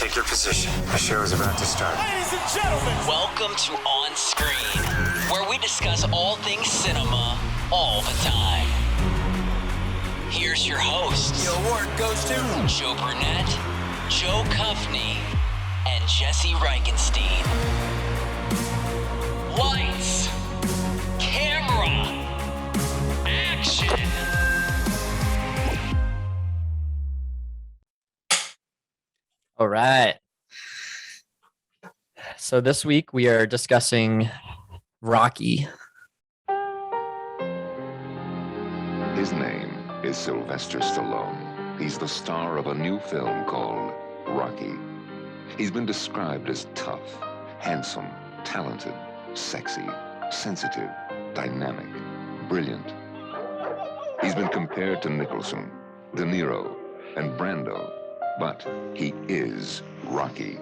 Take your position. The show is about to start. Ladies and gentlemen, welcome to On Screen, where we discuss all things cinema all the time. Here's your hosts. the award goes to Joe Brunett, Joe Cuffney, and Jesse Reichenstein. Lights, camera, action. All right. So this week we are discussing Rocky. His name is Sylvester Stallone. He's the star of a new film called Rocky. He's been described as tough, handsome, talented, sexy, sensitive, dynamic, brilliant. He's been compared to Nicholson, De Niro, and Brando, but he is Rocky.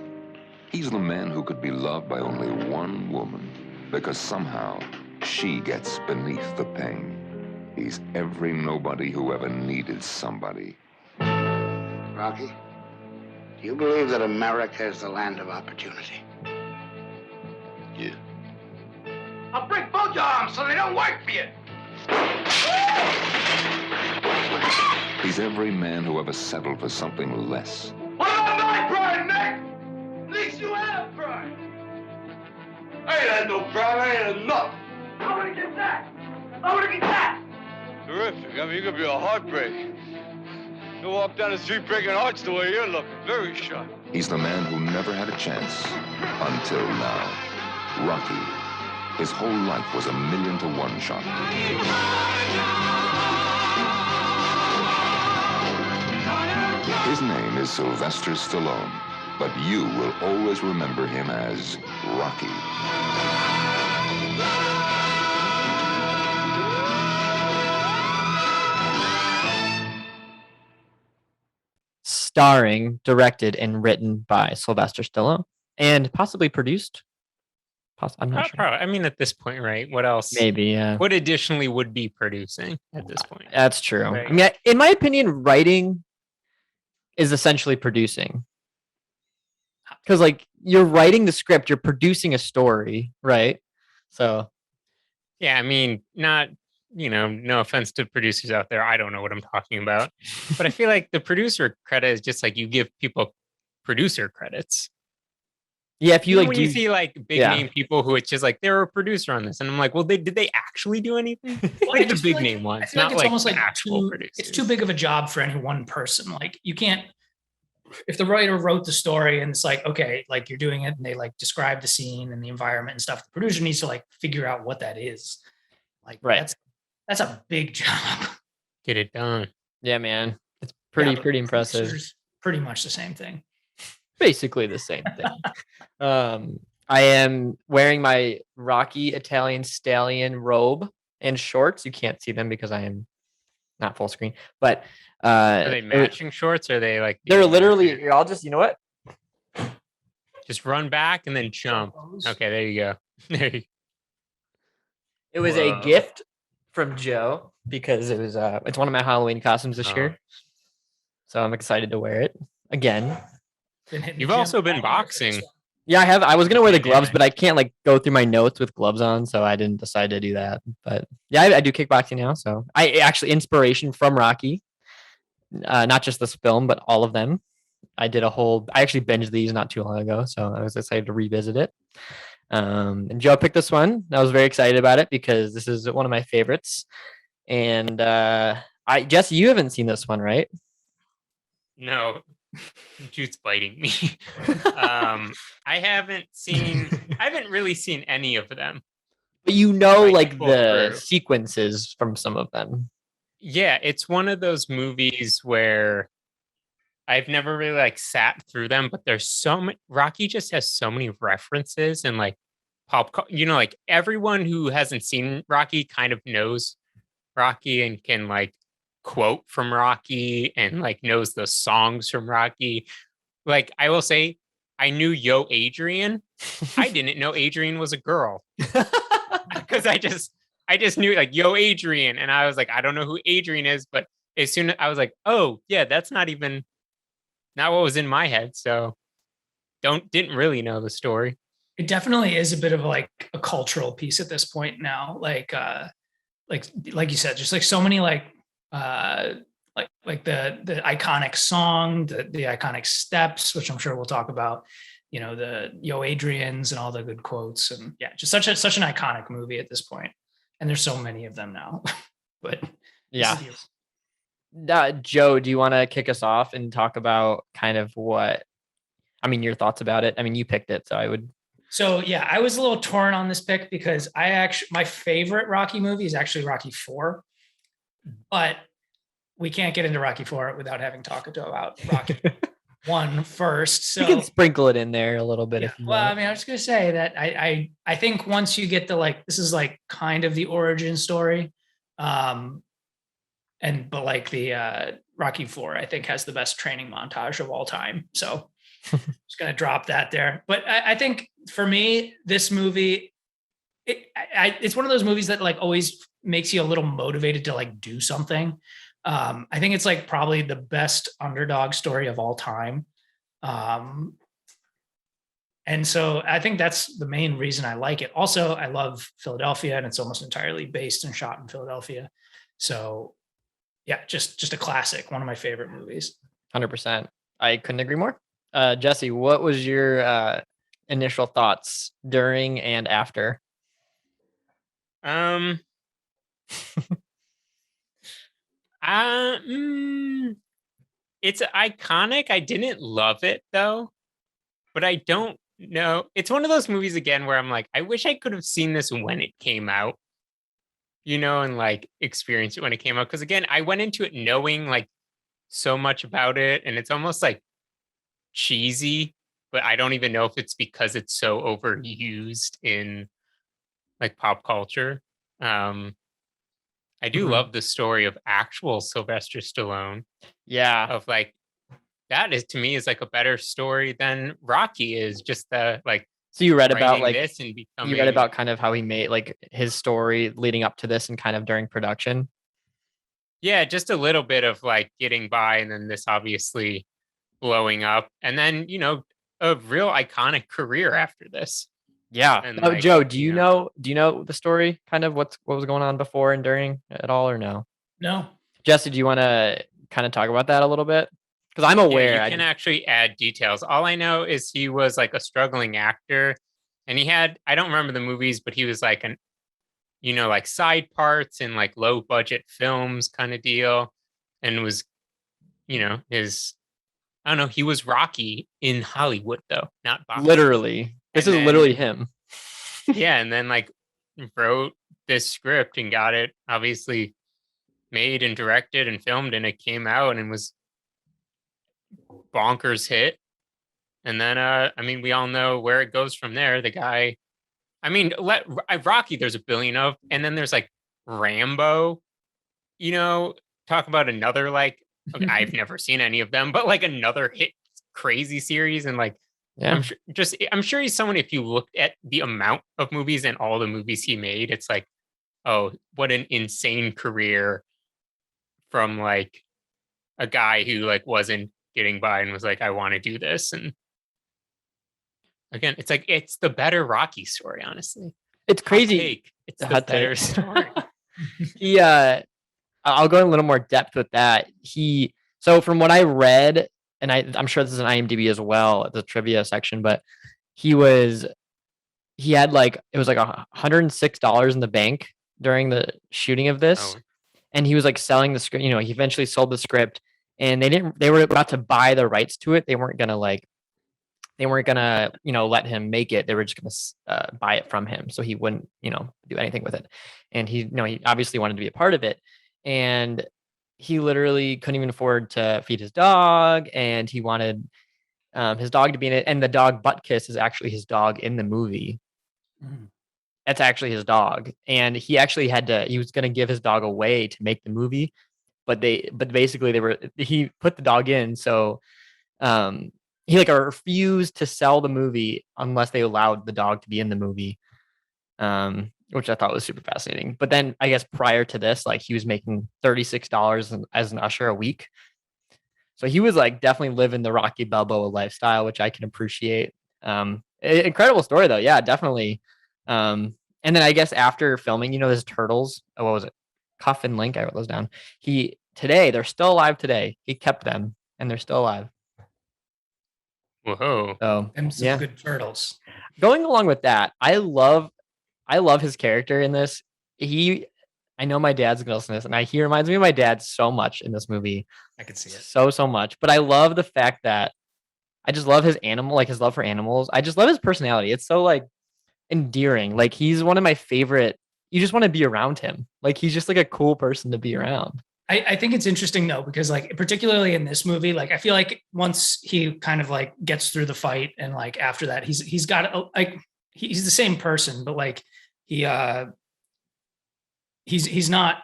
He's the man who could be loved by only one woman because somehow she gets beneath the pain. He's every nobody who ever needed somebody. Rocky, do you believe that America is the land of opportunity? Yeah. I'll break both your arms so they don't work for you. He's every man who ever settled for something less. What about my pride, Nick? At least you have pride. I ain't had no pride. I ain't had enough. I want to get that. I want to get that. Terrific. I mean, you could be a heartbreak. You walk down the street breaking hearts the way you're looking. Very sharp. He's the man who never had a chance until now. Rocky. His whole life was 1,000,000 to 1 shot. His name is Sylvester Stallone, but you will always remember him as Rocky. Starring, directed, and written by Sylvester Stallone, and possibly produced. I'm not sure. Probably. I mean, at this point, right? What else? Maybe, yeah. What additionally would be producing at this point? That's true. Right. I mean, in my opinion, writing is essentially producing. Because, like, you're writing the script, you're producing a story, right? So, Yeah, I mean, not, no offense to producers out there. I don't know what I'm talking about. But I feel like the producer credit is just like you give people producer credits. yeah, if you When like you do, see like big name people who it's just like they're a producer on this, and I'm like, well, did they actually do anything? Well, I Like the just feel big like- name I ones, feel not it's like almost the like actual producers. it's too big of a job for any one person. Like you can't, if the writer wrote the story and it's like, okay, like you're doing it and they like describe the scene and the environment and stuff, the producer needs to like figure out what that is. Like Right. that's a big job. Get it done. yeah, man, it's Yeah, but pretty impressive. producers, pretty much the same thing. Basically the same thing. I am wearing my Rocky Italian Stallion robe and shorts. You can't see them because I am not full screen, but Are they matching shorts? Or are they like they're literally. Here, I'll just, you know what? just run back and then jump? Okay, there you go. There you It was a gift from Joe because it's one of my Halloween costumes this year, so I'm excited to wear it again. Been hitting the You've gym. also been boxing. Yeah, I have. I was gonna wear the gloves, but I can't like go through my notes with gloves on, so I didn't decide to do that. But yeah, I do kickboxing now. So I actually inspiration from Rocky, not just this film, but all of them. I actually binged these not too long ago, so I was excited to revisit it. And Joe picked this one. I was very excited about it because this is one of my favorites. And Jesse, you haven't seen this one, right? No, Jude's biting me. I haven't really seen any of them. But you know, Like, like full the through. sequences from some of them. Yeah, it's one of those movies where I've never really like sat through them, but there's so many. Rocky just has so many references and like like everyone who hasn't seen Rocky kind of knows Rocky and can like quote from Rocky and like knows the songs from Rocky. Like I will say, I knew Yo Adrian. I didn't know Adrian was a girl because I just knew like Yo Adrian, and I was like, I don't know who Adrian is, but as soon as I was like, oh yeah, that's not what was in my head. So didn't really know the story. It definitely is a bit of like a cultural piece at this point now. Like you said, just like so many like the iconic song, the iconic steps, which I'm sure we'll talk about. You know, the Yo Adrians and all the good quotes, and yeah, just such an iconic movie at this point. And there's so many of them now. But Yeah. Joe, do you want to kick us off and talk about kind of your thoughts about it? I mean, you picked it, so I would. So yeah, I was a little torn on this pick because my favorite Rocky movie is actually Rocky 4, but we can't get into Rocky 4 without having talked about Rocky 1 first. So you can sprinkle it in there a little bit. Yeah, if you well, want. I mean, I was just gonna say that I think once you get to this is like kind of the origin story, but like the Rocky 4, I think has the best training montage of all time. So just gonna drop that there. But I think for me, this movie, it's one of those movies that like always makes you a little motivated to like do something. I think it's like probably the best underdog story of all time. And so I think that's the main reason I like it. Also, I love Philadelphia, and it's almost entirely based and shot in Philadelphia. So yeah, just a classic, one of my favorite movies. 100%. I couldn't agree more. Jesse, what was your initial thoughts during and after? It's iconic. I didn't love it though, but I don't know. It's one of those movies again where I'm like, I wish I could have seen this when it came out, and like experienced it when it came out. Because again, I went into it knowing like so much about it, and it's almost like cheesy, but I don't even know if it's because it's so overused in like pop culture. I do love the story of actual Sylvester Stallone. Yeah. Of like, that is to me is like a better story than Rocky is. Just the like. So you read about like this and becoming. You read about kind of how he made like his story leading up to this and kind of during production. Yeah, just a little bit of like getting by, and then this obviously blowing up, and then a real iconic career after this. Yeah. And like, Joe, do you know the story? Kind of what was going on before and during at all, or no? No. Jesse, do you want to kind of talk about that a little bit? Because I'm aware. Yeah, you can actually add details. All I know is he was like a struggling actor, and he had, I don't remember the movies, but he was like like side parts in like low budget films kind of deal, and was, his, I don't know, he was Rocky in Hollywood though, not boxing. Literally. This is literally him. Yeah, and then like wrote this script and got it obviously made and directed and filmed, and it came out and was bonkers hit. And then we all know where it goes from there. The guy, Rocky there's a billion of, and then there's like Rambo, talk about another like, okay, I've never seen any of them, but like another hit crazy series. And like, yeah, I'm sure he's someone, if you looked at the amount of movies and all the movies he made, it's like, oh, what an insane career from like a guy who like wasn't getting by and was like, I want to do this. And again, it's like, it's the better Rocky story, honestly. It's crazy. It's the better story. I'll go in a little more depth with that. So from what I read, and I'm sure this is an IMDb as well, the trivia section, but he had like, it was like $106 in the bank during the shooting of this. Oh. And he was like selling the script, he eventually sold the script, and they were about to buy the rights to it. They weren't gonna let him make it. They were just gonna buy it from him, so he wouldn't, do anything with it. And he obviously wanted to be a part of it, and he literally couldn't even afford to feed his dog, and he wanted his dog to be in it. And the dog Buttkiss is actually his dog in the movie. Mm. That's actually his dog, and he actually he was going to give his dog away to make the movie, but basically he put the dog in, so he like refused to sell the movie unless they allowed the dog to be in the movie, which I thought was super fascinating. But then I guess prior to this, like he was making $36 as an usher a week. So he was like definitely living the Rocky Balboa lifestyle, which I can appreciate. Incredible story though. Yeah, definitely. And then I guess after filming, his turtles, what was it? Cuff and Link, I wrote those down. They're still alive today. He kept them and they're still alive. Whoa. So Them some good turtles. Going along with that, I love his character in this. I know my dad's gonna listen to this, and he reminds me of my dad so much in this movie. I can see it. So much. But I love the fact that I just love his his love for animals. I just love his personality. It's so like endearing. Like he's one of my favorite. You just want to be around him. Like he's just like a cool person to be around. I think it's interesting though, because like particularly in this movie, like I feel like once he kind of like gets through the fight and like after that, he's got like he's the same person, but like he's not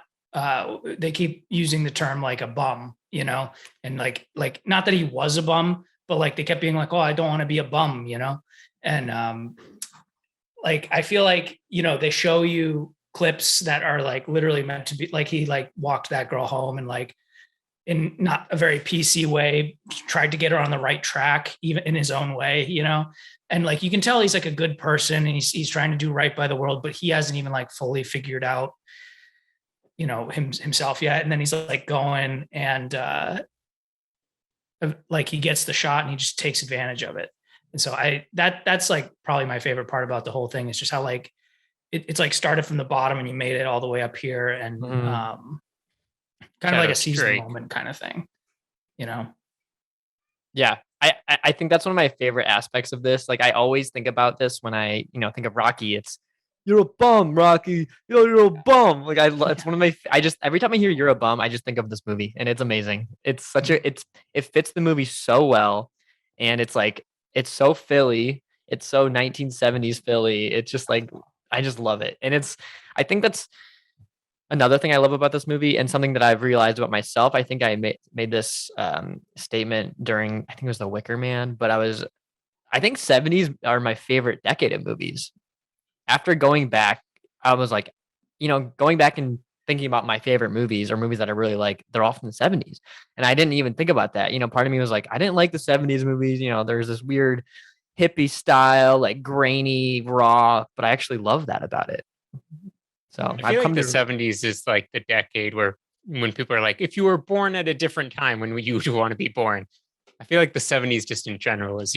they keep using the term like a bum, and like not that he was a bum, but like they kept being like, oh, I don't want to be a bum, and like I feel like they show you clips that are like literally meant to be like he like walked that girl home and like in not a very PC way tried to get her on the right track even in his own way, and like you can tell he's like a good person and he's trying to do right by the world, but he hasn't even like fully figured out himself yet. And then he's like going and like he gets the shot and he just takes advantage of it. And so that's like probably my favorite part about the whole thing is just how like it's like started from the bottom and you made it all the way up here and kind of like a season moment kind of thing, Yeah. I think that's one of my favorite aspects of this. Like I always think about this when I, think of Rocky. It's you're a bum, Rocky. You're a bum. Like it's one of my. Every time I hear you're a bum, I just think of this movie, and it's amazing. It's it fits the movie so well, and it's like it's so Philly. It's so 1970s Philly. It's just like I just love it, and I think that's another thing I love about this movie, and something that I've realized about myself. I think I made this statement during I think it was The Wicker Man, but I think 70s are my favorite decade of movies. After going back, I was like, going back and thinking about my favorite movies or movies that I really like, they're all from the 70s. And I didn't even think about that. Part of me was like, I didn't like the 70s movies. There's this weird hippie style, like grainy, raw, but I actually love that about it. So I feel like the 70s is like the decade where when people are like, if you were born at a different time when you would want to be born, I feel like the 70s just in general is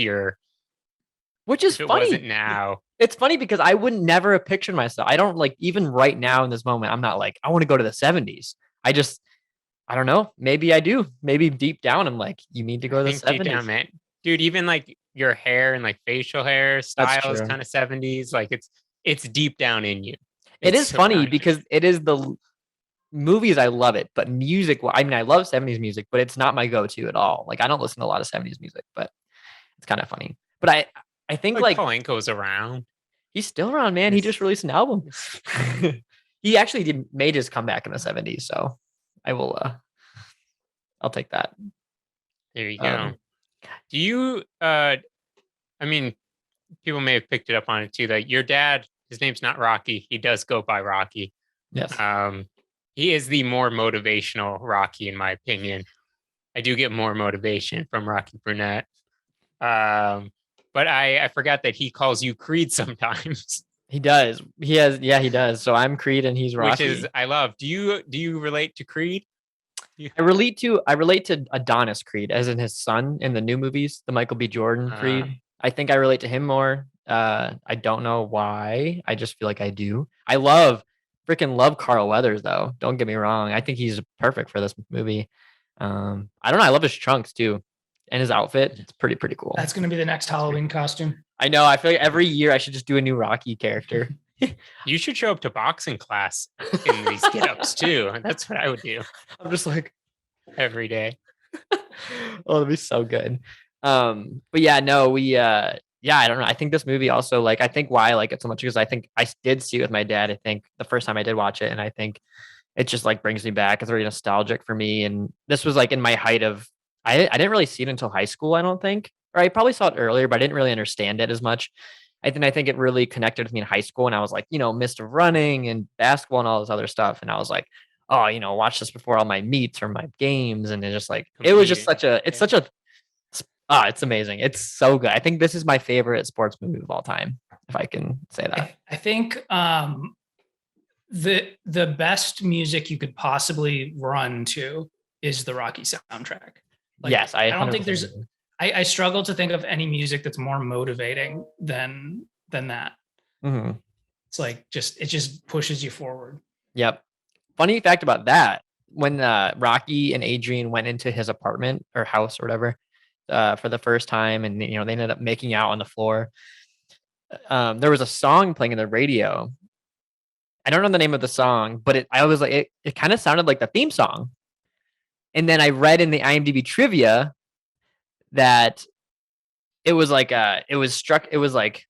which is funny. It wasn't now. It's funny because I would never have pictured myself. I don't like even right now in this moment. I'm not like I want to go to the 70s. I don't know. Maybe I do. Maybe deep down I'm like you need to go to the 70s. Deep down, man. Dude, even like your hair and like facial hair style is kind of 70s. Like it's deep down in you. It is so funny because it is the movies. I love it, but music. I mean, I love 70s music, but it's not my go-to at all. Like I don't listen to a lot of 70s music, but it's kind of funny. But I think like Palenko's around. He's still around, man. He just released an album. He actually made his comeback in the 70s, so I will. I'll take that. There you go. Do you? I mean, people may have picked it up on it too. That your dad, his name's not Rocky. He does go by Rocky. Yes. He is the more motivational Rocky, in my opinion. I do get more motivation from Rocky Brunett. But I forgot that he calls you Creed sometimes. He does. He does. So I'm Creed and he's Rocky. Which is I love. Do you relate to Creed? I relate to Adonis Creed, as in his son in the new movies, the Michael B. Jordan Creed. I think I relate to him more. I don't know why. I just feel like I do. I freaking love Carl Weathers though. Don't get me wrong. I think he's perfect for this movie. I don't know. I love his trunks too. And his outfit, it's pretty cool. That's going to be the next Halloween costume. I know. I feel like every year I should just do a new Rocky character. You should show up to boxing class in these get-ups too. That's what I would do. I'm just like every day. Oh, that'd be so good. But yeah, no, I don't know. I think this movie also I think why I like it so much because I think I did see it with my dad. I think the first time I did watch it, and I think it just brings me back. It's very nostalgic for me. And this was in my height of. I didn't really see it until high school, I don't think. Or I probably saw it earlier, but I didn't really understand it as much. I think it really connected with me in high school. And I was like, Mr. Running and basketball and all this other stuff. And I was like, oh, watch this before all my meets or my games, and it's just like it was just it's amazing. It's so good. I think this is my favorite sports movie of all time, if I can say that. I think the best music you could possibly run to is the Rocky soundtrack. Yes, I don't think 100% there's. agree. I struggle to think of any music that's more motivating than that. Mhm. It's like it just pushes you forward. Yep. Funny fact about that: when Rocky and Adrian went into his apartment or house or whatever for the first time, and they ended up making out on the floor. There was a song playing in the radio. I don't know the name of the song, but I was like, it kind of sounded like the theme song. And then I read in the IMDb trivia that it was like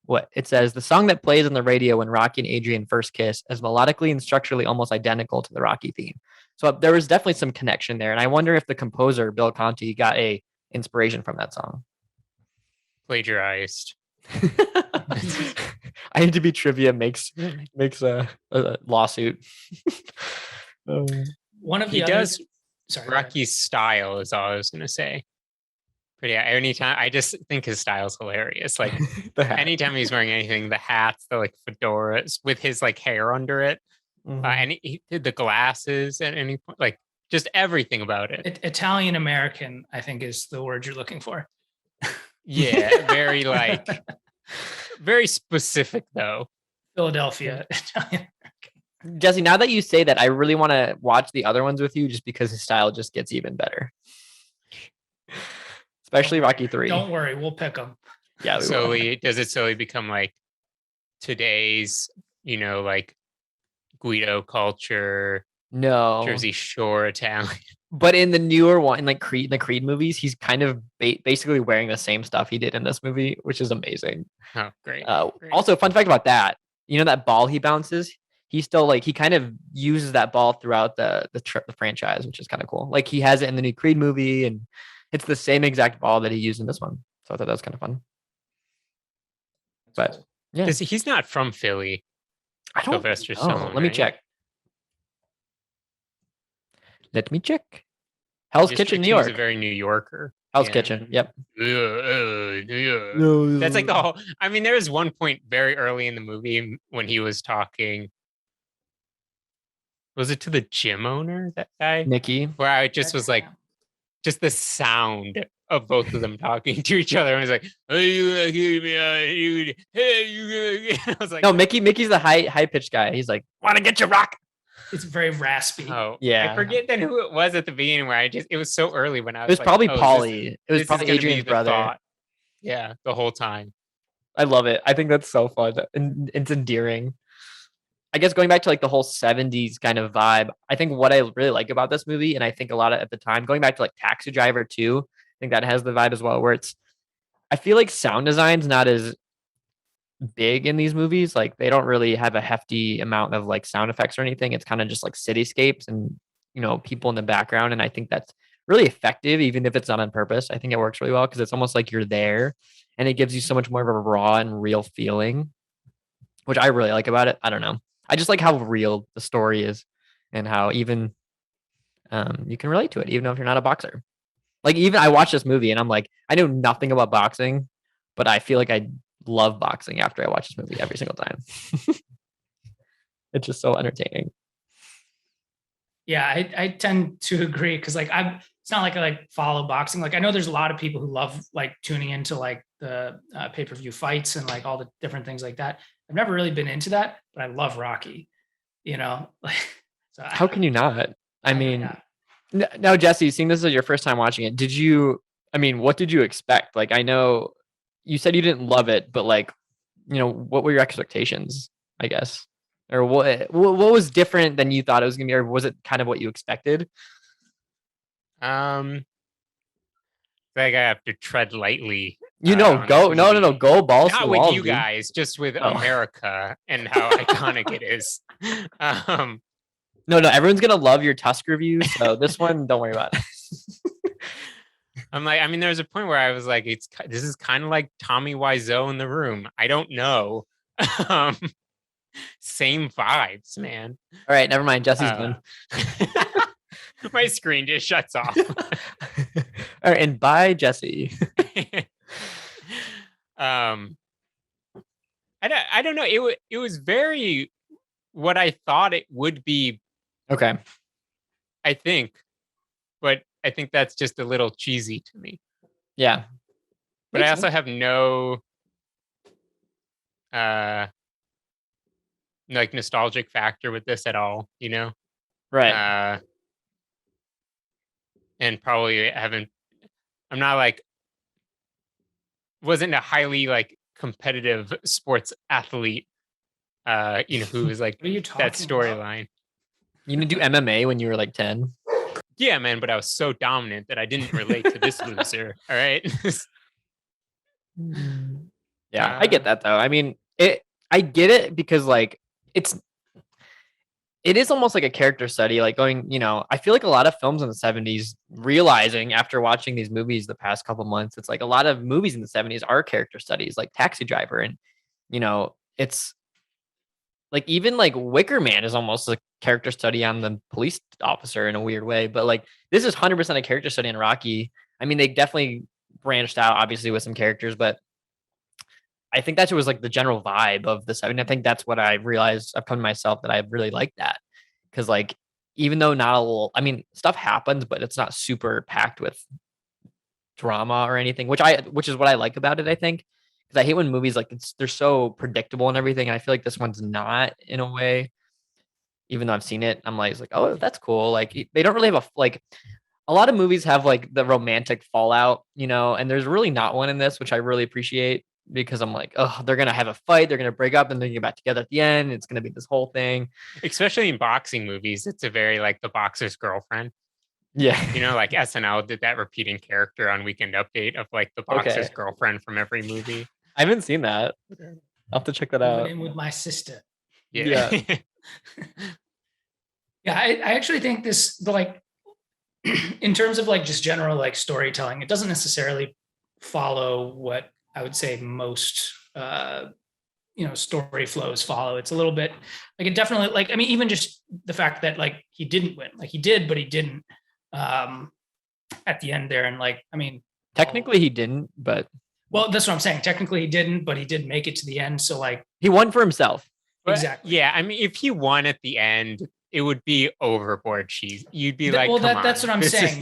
what it says: the song that plays on the radio when Rocky and Adrian first kiss is melodically and structurally almost identical to the Rocky theme. So there was definitely some connection there, and I wonder if the composer Bill Conti got a inspiration from that song. Plagiarized. IMDb trivia makes a lawsuit. One of the He others, does. sorry, go ahead. Rocky's style is all I was gonna say. But yeah, anytime I just think his style's hilarious. Like The hat. anytime he's wearing anything, the hats, the like fedoras with his like hair under it, Mhm. and he did the glasses at any point, like just everything about it. Italian American, I think, is the word you're looking for. Yeah, very like very specific though. Philadelphia Italian. Jesse, now that you say that, I really want to watch the other ones with you, just because his style just gets even better. Especially Rocky 3. Don't worry, we'll pick them. Yeah, we will. Does it slowly become like today's, like Guido culture, No, Jersey Shore Italian? but in the newer one, in like the Creed movies, he's kind of basically wearing the same stuff he did in this movie, which is amazing. Oh, great. Great. Also, fun fact about that: that ball he bounces, he still he kind of uses that ball throughout the franchise, which is kind of cool. Like he has it in the new Creed movie, and it's the same exact ball that he used in this one. So I thought that was kind of fun. But yeah, He's not from Philly. I don't Sylvester know. Stallone, Let me right? check. Let me check. Hell's Just Kitchen, New He's a York. very New Yorker. Hell's Yeah. Kitchen. Yep. That's like the whole. I mean, there was one point very early in the movie when he was talking. Was it to the gym owner, that guy? Nikki. Where I just was like, just the sound of both of them talking to each other. I was like, "Oh, you gonna give me a hey, you gonna?" I was like, No, Mickey's the high pitched guy. He's like, "Want to get your rock?" It's very raspy. Oh, Yeah. I forget then who it was at the beginning where it was so early when I It was was like, probably oh, Paulie. It was this is probably gonna be Adrian's the brother. thought. Yeah, the whole time. I love it. I think that's so fun. And it's endearing. I guess going back to like the whole 70s kind of vibe, I think what I really like about this movie, and I think a lot of at the time, going back to like Taxi Driver too, I think that has the vibe as well, where I feel like sound design's not as big in these movies. Like they don't really have a hefty amount of like sound effects or anything. It's kind of just like cityscapes and people in the background. And I think that's really effective, even if it's not on purpose. I think it works really well because it's almost like you're there, and it gives you so much more of a raw and real feeling, which I really like about it. I don't know. I just like how real the story is, and how even you can relate to it, even if you're not a boxer. Like even I watched this movie and I'm like, I know nothing about boxing, but I feel like I love boxing after I watch this movie every single time. It's just so entertaining. Yeah, I tend to agree because it's not like I like follow boxing. Like I know there's a lot of people who love like tuning into like the pay-per-view fights and like all the different things like that. I've never really been into that, but I love Rocky. Like so How can you not? I mean, yeah. now Jesse, seeing this is your first time watching it, what did you expect? Like I know you said you didn't love it, but like, what were your expectations, I guess? Or what was different than you thought it was gonna be, or was it kind of what you expected? Like I have to tread lightly. Go movie. go balls to Not the with walls, you dude. guys, just with Oh. America and how iconic it is. No, everyone's gonna love your Tusk review, so this one, don't worry about it. I'm like, I mean, there was a point where I was like, this is kind of like Tommy Wiseau in The Room. I don't know. Same vibes, man. All right, never mind. Jesse's done. My screen just shuts off. All right, and bye, Jesse. I don't know. It was very what I thought it would be. Okay. I think, but I think that's just a little cheesy to me. Yeah. But Makes I also sense. have no like nostalgic factor with this at all, you know? Right. And probably I'm not like, wasn't a highly like competitive sports athlete, who was like What are you talking that storyline. You didn't do MMA when you were like 10? Yeah, man, but I was so dominant that I didn't relate to this loser. All right. Yeah, I get that though. I mean, I get it because like it is almost like a character study, like going, I feel like a lot of films in the 70s, realizing after watching these movies the past couple months, it's like a lot of movies in the 70s are character studies, like Taxi Driver. And, it's like even like Wicker Man is almost a character study on the police officer in a weird way. But like this is 100% a character study in Rocky. I mean, they definitely branched out obviously with some characters, but I think that was like the general vibe of the 70s. I think that's what I realized. I've come to myself that I really like that. Cause like, even though not a little, I mean, stuff happens, but it's not super packed with drama or anything, which is what I like about it, I think. Cause I hate when movies like they're so predictable and everything. And I feel like this one's not in a way, even though I've seen it, I'm like, oh, that's cool. Like they don't really have a lot of movies have like the romantic fallout, and there's really not one in this, which I really appreciate. Because I'm like, oh, they're gonna have a fight, they're gonna break up, and then get back together at the end. It's gonna be this whole thing. Especially in boxing movies, it's a very like the boxer's girlfriend. Yeah, like SNL did that repeating character on Weekend Update of like the boxer's girlfriend from every movie. I haven't seen that. I'll have to check that out. In with my sister. Yeah. Yeah, I actually think in terms of like just general like storytelling, it doesn't necessarily follow what I would say most story flows follow. It's a little bit like it definitely like, I mean, even just the fact that like he didn't win, like he did, but he didn't at the end there. And like, I mean, technically he didn't, but well, that's what I'm saying. Technically he didn't, but he did make it to the end. So like he won for himself. Exactly. Yeah. I mean, if he won at the end, it would be overboard cheese. You'd be like, well, that's what I'm saying.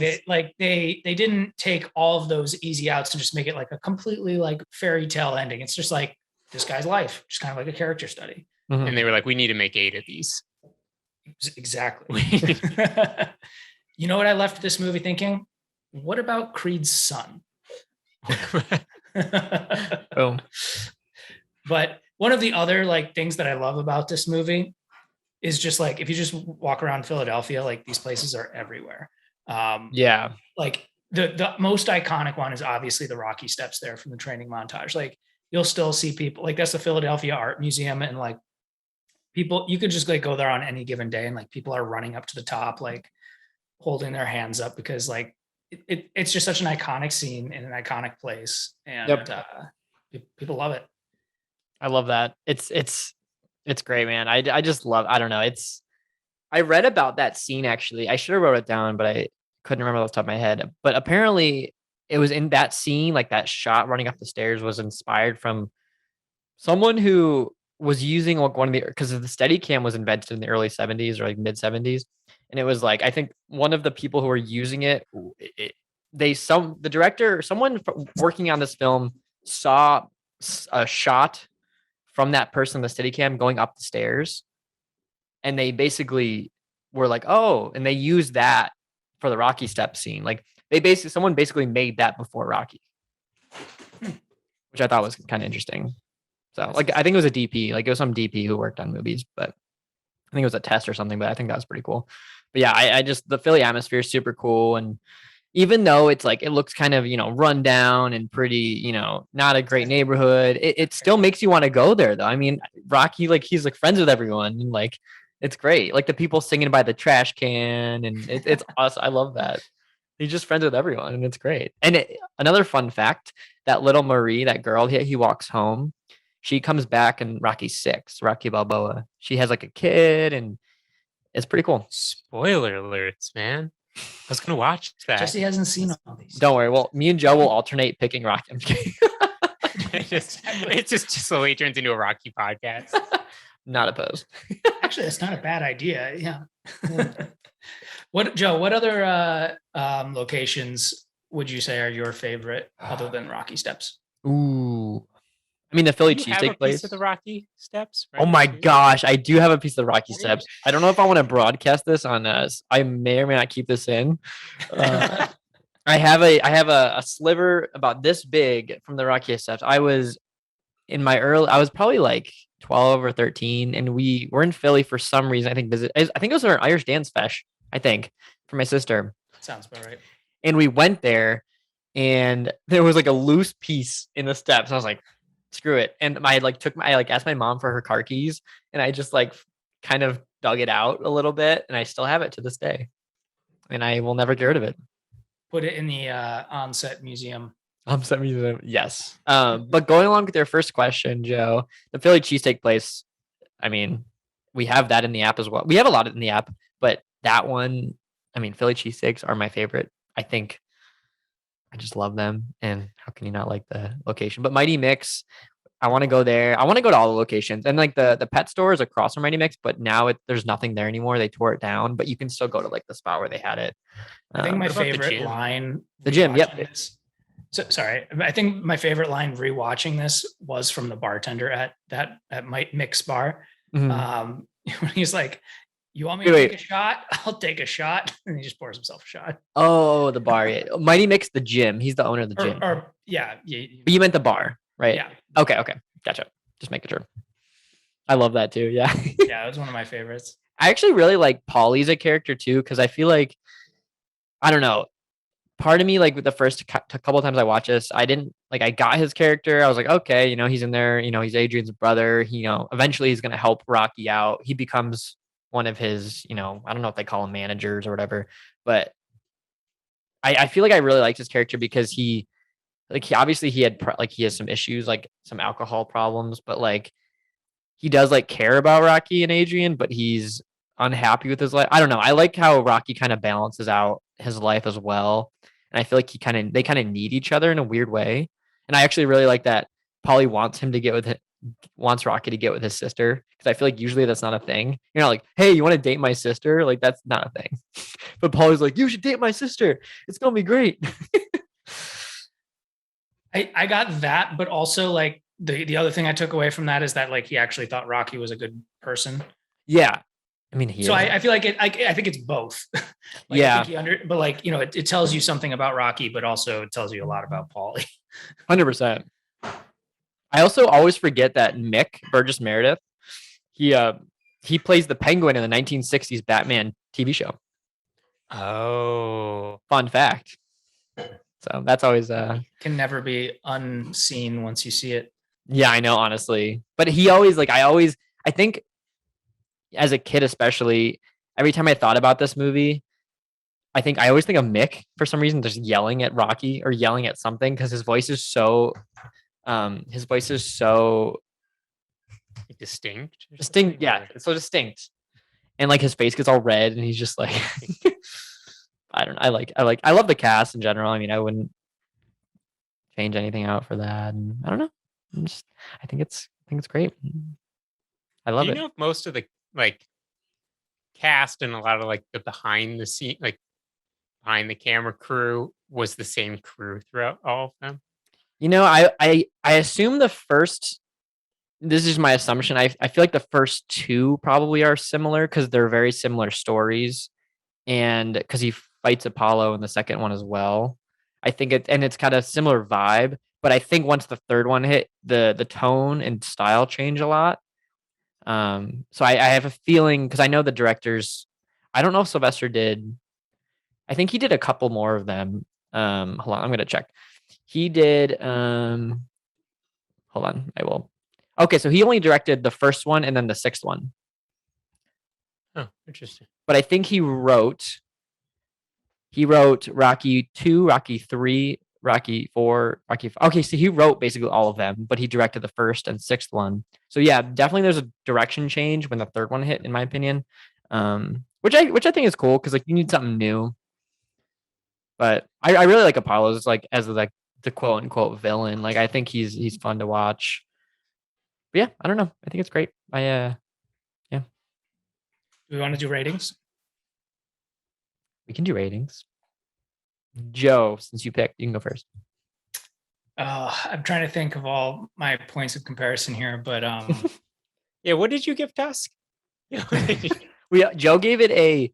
They didn't take all of those easy outs and just make it like a completely like fairy tale ending. It's just like this guy's life, just kind of like a character study. Mm-hmm. And they were like, we need to make 8 of these. Exactly. You know what I left this movie thinking? What about Creed's son? Boom. But one of the other like things that I love about this movie is just like, if you just walk around Philadelphia, like these places are everywhere. Yeah. Like the most iconic one is obviously the Rocky steps there from the training montage. Like you'll still see people like that's the Philadelphia Art Museum. And like people, you could just like go there on any given day and like people are running up to the top, like holding their hands up because like it's just such an iconic scene in an iconic place. And people love it. I love that. It's great, man. I just love, I don't know. I read about that scene actually. I should have wrote it down, but I couldn't remember off the top of my head. But apparently it was in that scene, like that shot running up the stairs was inspired from someone who was using like one of the, because the Steadicam was invented in the early 70s or like mid 70s. And it was like, I think one of the people who were using it, the director, someone working on this film saw a shot from that person in the Steadicam going up the stairs. And they basically were like, oh, and they used that for the Rocky step scene. Like someone basically made that before Rocky, which I thought was kind of interesting. So like, I think it was a DP, like it was some DP who worked on movies, but I think it was a test or something, but I think that was pretty cool. But yeah, I just, the Philly atmosphere is super cool. And even though it's like, it looks kind of, run down and pretty, not a great neighborhood, it still makes you want to go there though. I mean, Rocky, like he's like friends with everyone and like, it's great. Like the people singing by the trash can and it's awesome. I love that. He's just friends with everyone and it's great. And another fun fact, that little Marie, that girl, he walks home. She comes back in Rocky 6, Rocky Balboa. She has like a kid, and it's pretty cool. Spoiler alerts, man. I was gonna watch that. Jesse hasn't seen all these. Don't worry. Well, me and Joe will alternate picking Rocky. I'm just kidding. It just slowly turns into a Rocky podcast. Not opposed. Actually, that's not a bad idea. Yeah. Joe? What other locations would you say are your favorite other than Rocky Steps? Ooh. I mean, the Philly Do you have a cheesesteak piece place. of the Rocky Steps. Oh my here? gosh, I do have a piece of the Rocky Steps. I don't know if I want to broadcast this on us. I may or may not keep this in. I have a sliver about this big from the Rocky Steps. I was probably like 12 or 13, and we were in Philly for some reason. I think it was our Irish Dance Fesh, I think, for my sister. Sounds about right. And we went there, and there was like a loose piece in the steps. I was like, screw it. And I asked my mom for her car keys, and I just like kind of dug it out a little bit, and I still have it to this day. And I will never get rid of it. Put it in the on-set museum. On-set museum, yes. But going along with your first question, Joe, the Philly cheesesteak place, I mean, we have that in the app as well. We have a lot in the app, but that one, I mean, Philly cheesesteaks are my favorite. I think I just love them. And how can you not like the location? But Mighty Mix, I want to go there. I want to go to all the locations. And like the pet store is across from Mighty Mix, but now there's nothing there anymore. They tore it down, but you can still go to like the spot where they had it. I think my what about the favorite gym? line. The gym, yep. rewatching this- So, sorry, I think my favorite line rewatching this was from the bartender at Might Mix Bar. Mhm. When he's like, "You want me to Wait. take a shot? I'll take a shot," and he just pours himself a shot. Oh, the bar. Yeah. Mighty Mix, the gym. He's the owner of the gym. Yeah. But you meant the bar, right? Yeah. Okay. Gotcha. Just making sure. I love that too. Yeah. Yeah, it was one of my favorites. I actually really like Paulie's a character too, because I feel like, I don't know, part of me, like with the first couple of times I watched this, I didn't like, I got his character. I was like, okay, he's in there, he's Adrian's brother. Eventually he's going to help Rocky out. He becomes one of his, I don't know if they call him managers or whatever, but I feel like I really liked his character because he obviously he has some issues, like some alcohol problems, but like he does like care about Rocky and Adrian, but he's unhappy with his life. I don't know. I like how Rocky kind of balances out his life as well. And I feel like they kind of need each other in a weird way. And I actually really like that Paulie wants Rocky to get with his sister. Cause I feel like usually that's not a thing. You're not like, hey, you want to date my sister? Like that's not a thing. But Paulie's like, you should date my sister. It's going to be great. I got that, but also like the other thing I took away from that is that like he actually thought Rocky was a good person. Yeah. I mean, I feel like I think it's both. Yeah. But like, it tells you something about Rocky, but also it tells you a lot about Paulie. 100%. I also always forget that Mick Burgess Meredith, he plays the Penguin in the 1960s Batman TV show. Oh, Fun fact. So that's always Can never be unseen once you see it. yeah, I know, honestly. But he always I think as a kid especially, every time I thought about this movie, I always think of Mick for some reason, just yelling at Rocky or yelling at something because his voice is so distinct. distinct. Yeah, it's so distinct. And like his face gets all red and he's just like I don't know. I love the cast in general. I mean, I wouldn't change anything out for that. And I don't know. I think it's great. I love Do you it. know if most of the like cast and a lot of like the behind the scene, like behind the camera crew was the same crew throughout all of them? I assume the first, this is my assumption. I feel like the first two probably are similar because they're very similar stories. And because he fights Apollo in the second one as well. I think it's kind of similar vibe. But I think once the third one hit, the tone and style change a lot. So I have a feeling because I know the directors. I don't know if Sylvester did. I think he did a couple more of them. Hold on, I'm gonna check. He did. Hold on, I will. Okay, so he only directed the first one and then the sixth one. Oh, interesting. But I think he wrote Rocky 2, Rocky 3, Rocky 4, Rocky 5. Okay, so he wrote basically all of them, but he directed the first and sixth one. So yeah, definitely there's a direction change when the third one hit, in my opinion. Which I think is cool because like you need something new. But I really like Apollo's like as like the quote unquote villain. Like I think he's fun to watch. But yeah, I don't know. I think it's great. Do we want to do ratings? We can do ratings. Joe, since you picked, you can go first. I'm trying to think of all my points of comparison here, but Yeah, what did you give Tusk? Joe gave it a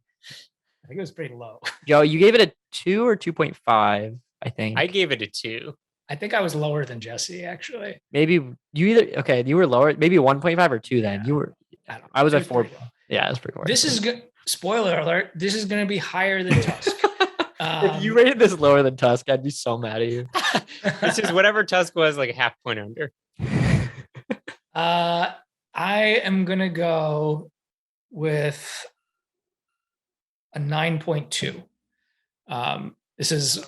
I think it was pretty low. Joe, you gave it a 2 or 2.5, I think. I gave it a 2. I think I was lower than Jesse, actually. Maybe you were lower, maybe 1.5 or 2 then. Yeah. You were I don't know. I was It at 4. pretty low. Yeah, it was pretty low. This is good. Spoiler alert. This is going to be higher than Tusk. If you rated this lower than Tusk, I'd be so mad at you. This is whatever Tusk was, like a half point under. I am going to go with a 9.2. This is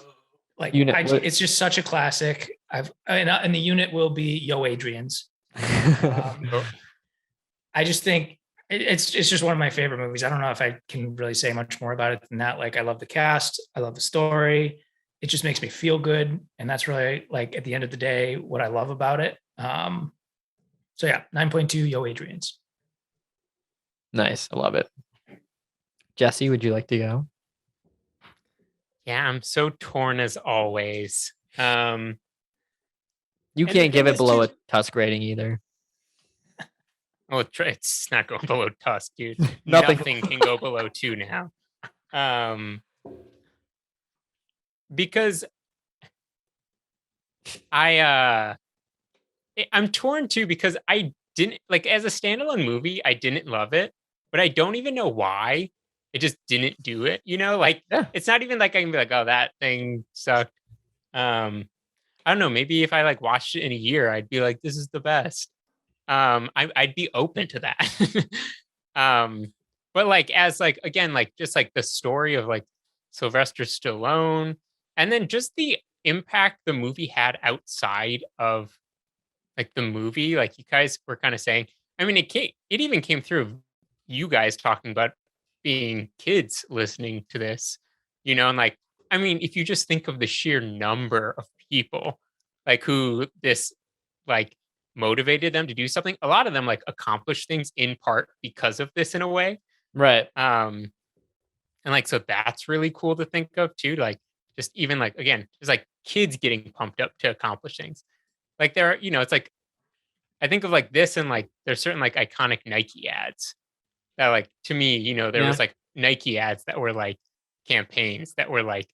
like it's just such a classic. And the unit will be Yo Adrian's. I just think it's just one of my favorite movies. I don't know if I can really say much more about it than that. Like I love the cast, I love the story. It just makes me feel good, and that's really like at the end of the day what I love about it. So yeah, 9.2 Yo Adrian's. Nice, I love it. Jesse, would you like to go? Yeah, I'm so torn as always. You And can't give it it was below just- a Tusk rating either. Oh, it's not going below Tusk, dude. Nothing. Nothing can go below 2 now. Because I'm torn too because I didn't like as a standalone movie, I didn't love it, but I don't even know why. It just didn't do it, like Yeah. it's not even like I can be like, oh, that thing sucked. I don't know, maybe if I like watched it in a year, I'd be like, this is the best. I'd be open to that. But like as like again, like just like the story of like Sylvester Stallone, and then just the impact the movie had outside of like the movie, like you guys were kind of saying. I mean, it even came through you guys talking about being kids listening to this, and like, I mean, if you just think of the sheer number of people like who this like motivated them to do something, a lot of them like accomplished things in part because of this in a way. Right. And like, so that's really cool to think of too. Like just even like, again, just like kids getting pumped up to accomplish things. Like there, it's like, I think of like this and like, there's certain like iconic Nike ads that like, to me, there was like Nike ads that were like campaigns that were like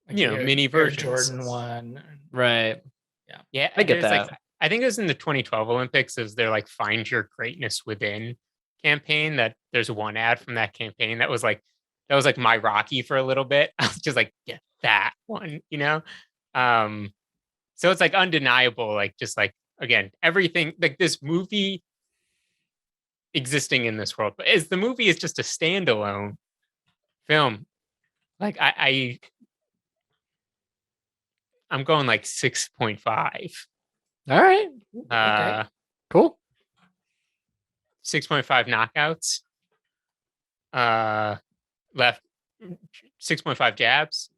mini versions. Jordan one. Right. Yeah. I get there's, that. Like, I think it was in the 2012 Olympics is their like Find Your Greatness Within campaign that there's one ad from that campaign that was like my Rocky for a little bit. I was just like, yeah, that one, so it's like undeniable, like just like, again, everything like this movie existing in this world, but as the movie is just a standalone film, like I'm going like 6.5. All right. Okay. Cool. 6.5 knockouts. Left 6.5 jabs.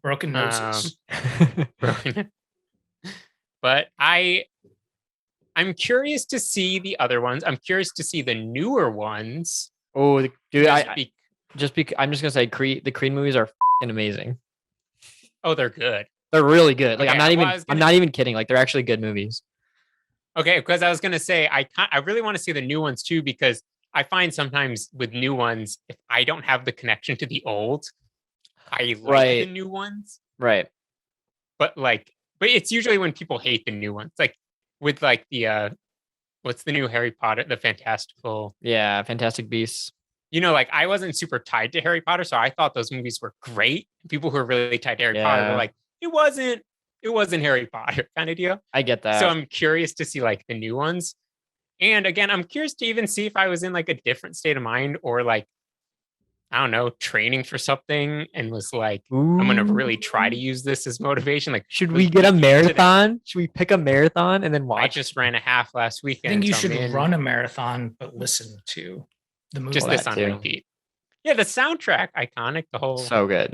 Broken noses. Broken. But I'm curious to see the other ones. I'm curious to see the newer ones. Oh, dude, I'm just gonna say the Creed movies are amazing. Oh, they're good. They're really good. Like Okay, I'm not even kidding. Like they're actually good movies. Okay, because I was gonna say I really want to see the new ones too, because I find sometimes with new ones, if I don't have the connection to the old, I like the new ones. Right. But it's usually when people hate the new ones. Like with like the what's the new Harry Potter, the Fantastical. Yeah, Fantastic Beasts. Like I wasn't super tied to Harry Potter, so I thought those movies were great. People who are really tied to Harry Potter were like, it wasn't Harry Potter kind of deal. I get that. So I'm curious to see like the new ones. And again, I'm curious to even see if I was in like a different state of mind, or like, I don't know, training for something and was like, I'm gonna really try to use this as motivation. Like, Should was we get a really into that. marathon? Should we pick a marathon and then I watch? just ran a half last I weekend. think you so should I'm in. run a marathon, but listen to the movie. Just Well, this that on too. repeat. Yeah, the soundtrack, iconic. The whole. So good.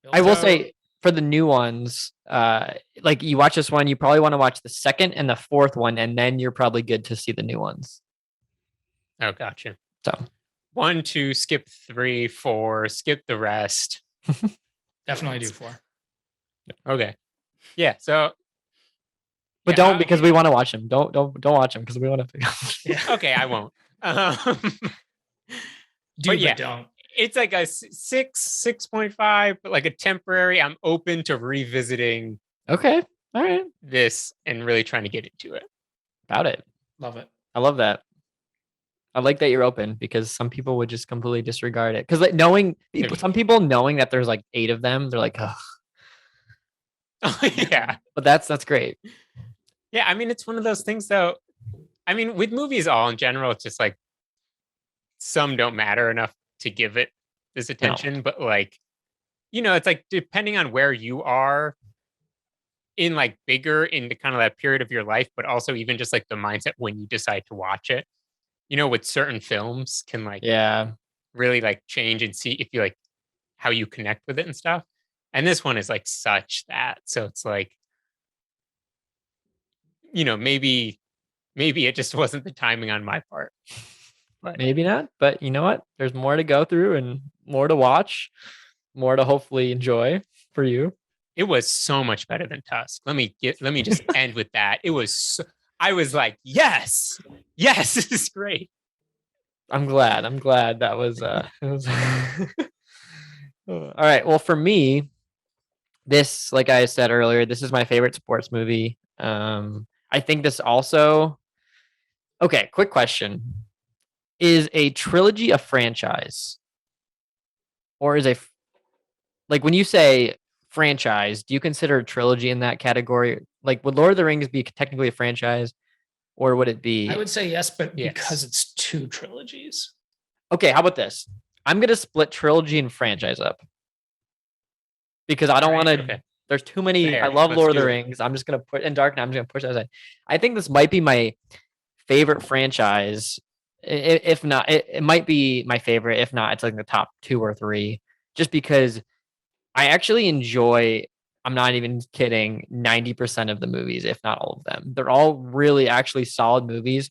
Built I will out. say for the new ones, like you watch this one, you probably want to watch the second and the fourth one, and then you're probably good to see the new ones. Oh, gotcha. So 1, 2, skip 3, 4, skip the rest. Definitely do 4. Okay. Yeah. So. but yeah, don't because we want to watch them. Don't watch them because we want to. Yeah. Okay, I won't. Do But yeah. but don't. It's like a 6.5, but like a temporary. I'm open to revisiting Okay. All right. this and really trying to get into it. About it. Love it. I love that. I like that you're open because some people would just completely disregard it. Because like knowing people, some people knowing that there's like 8 of them, they're like, oh. Yeah. But that's great. Yeah. I mean, it's one of those things though. I mean, with movies all in general, it's just like some don't matter enough to give it this attention. But like, you know, it's like depending on where you are in like bigger into kind of that period of your life, but also even just like the mindset when you decide to watch it. You know, with certain films can like Yeah. really like change and see if you like how you connect with it and stuff. And this one is like such that. So it's like, you know, maybe it just wasn't the timing on my part. But Maybe not. But you know what? There's more to go through and more to watch, more to hopefully enjoy for you. it was so much better than Tusk. Let me just end with that. It was I was like, yes, this is great. I'm glad that was it was all right. Well, for me, this, like I said earlier, this is my favorite sports movie. I think this also. Okay, quick question: is a trilogy a franchise, or is like when you say franchise, do you consider a trilogy in that category? Like, would Lord of the Rings be technically a franchise, or would it be? I would say yes, but Yes. because it's 2 trilogies. Okay, how about this? I'm gonna split trilogy and franchise up because I don't want to. Okay. There's too many. Fair. I love Let's Lord of do the it. Rings. I'm just gonna put in Dark Knight. I'm just gonna push that aside. I think this might be my favorite franchise. If not, it might be my favorite. If not, it's like the top 2 or 3. Just because I actually enjoy. I'm not even kidding. 90% of the movies, if not all of them, they're all really actually solid movies.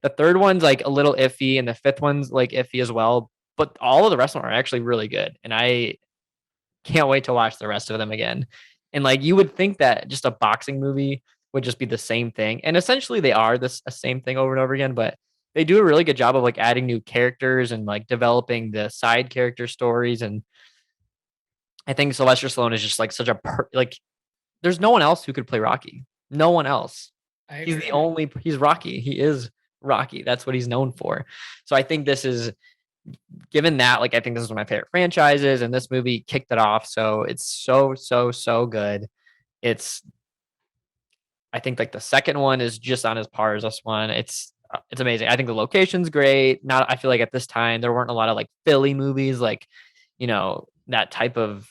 The third one's like a little iffy, and the fifth one's like iffy as well. But all of the rest of them are actually really good, and I can't wait to watch the rest of them again. And like you would think that just a boxing movie would just be the same thing, and essentially they are the same thing over and over again. But they do a really good job of like adding new characters and like developing the side character stories. And I think Sylvester Stallone is just like such a like. There's no one else who could play Rocky. No one else. I He's agree. the only. He's Rocky. He is Rocky. That's what he's known for. So I think this is, given that, like I think this is one of my favorite franchises, and this movie kicked it off. So it's so good. It's, I think like the second one is just on as par as this one. It's amazing. I think the location's great. Not, I feel like at this time there weren't a lot of like Philly movies, like, you know, that type of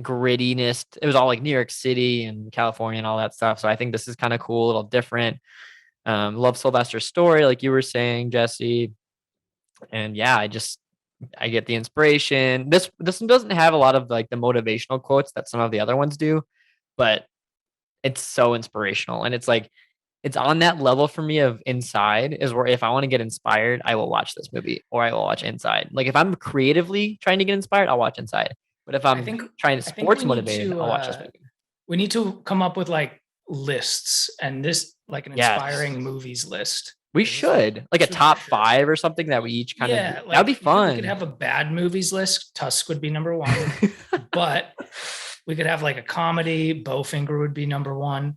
grittiness. It was all like New York City and California and all that stuff. So I think this is kind of cool, a little different. Love Sylvester's story, like you were saying, Jesse. And yeah, I get the inspiration. This one doesn't have a lot of like the motivational quotes that some of the other ones do, but it's so inspirational. And it's like, it's on that level for me of Inside, is where if I want to get inspired, I will watch this movie, or I will watch Inside. Like if I'm creatively trying to get inspired, I'll watch Inside. But if I'm trying to I think sports we need motivated, to, I'll watch this movie. We need to come up with like lists, and this like an Yes. inspiring movies list. We This is, should like a super top sure. 5 or something that we each kind of. Yeah, That'd be we fun. could have a bad movies list. Tusk would be number 1, but we could have like a comedy. Bowfinger would be number 1.